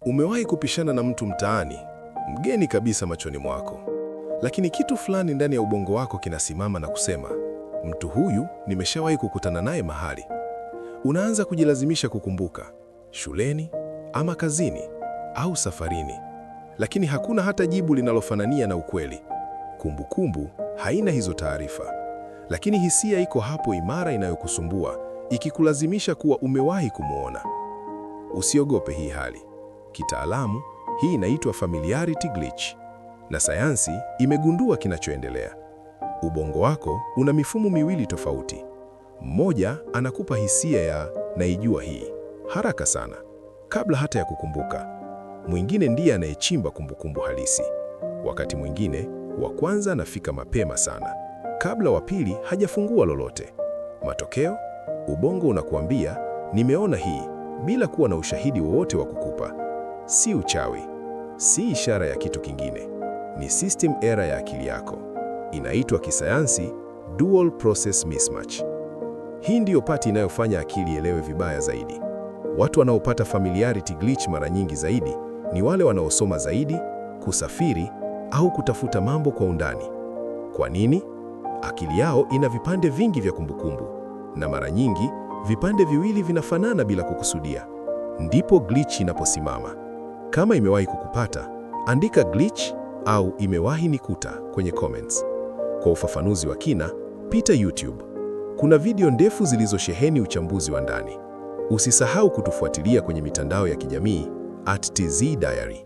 Umewahi kupishana na mtu mtaani, mgeni kabisa machoni mwako, lakini kitu fulani ndani ya ubongo wako kinasimama na kusema, mtu huyu nimeshawahi kukutana naye mahali. Unaanza kujilazimisha kukumbuka, shuleni ama kazini au safarini, lakini hakuna hata jibu linalofanania na ukweli. Kumbukumbu haina hizo taarifa, lakini hisia iko hapo imara, inayokusumbua, ikikulazimisha kuwa umewahi kumwona. Usiogope hii hali. Kitaalamu, hii inaitwa familiarity glitch, na sayansi imegundua kinachoendelea. Ubongo wako una mifumo miwili tofauti. Mmoja anakupa hisia ya naijua hii haraka sana, kabla hata ya kukumbuka. Mwingine ndiye anayechimba kumbukumbu halisi. Wakati mwingine, wa kwanza anafika mapema sana, kabla wa pili hajafungua lolote. Matokeo, ubongo unakuambia nimeona hii, bila kuwa na ushahidi wowote wa kukupa. Si uchawi, si ishara ya kitu kingine, ni system error ya akili yako. Inaitwa kisayansi dual process mismatch. Hii ndiyo pati inayofanya akili ielewe vibaya zaidi. Watu wanaopata familiarity glitch mara nyingi zaidi ni wale wanaosoma zaidi, kusafiri au kutafuta mambo kwa undani. Kwa nini? Akili yao ina vipande vingi vya kumbukumbu, na mara nyingi vipande viwili vinafanana bila kukusudia. Ndipo glitch inaposimama. Kama imewahi kukupata, andika glitch au imewahi nikuta kwenye comments. Kwa ufafanuzi wa kina, pita YouTube. Kuna video ndefu zilizosheheni uchambuzi wa ndani. Usisahau kutufuatilia kwenye mitandao ya kijamii @TZDiary.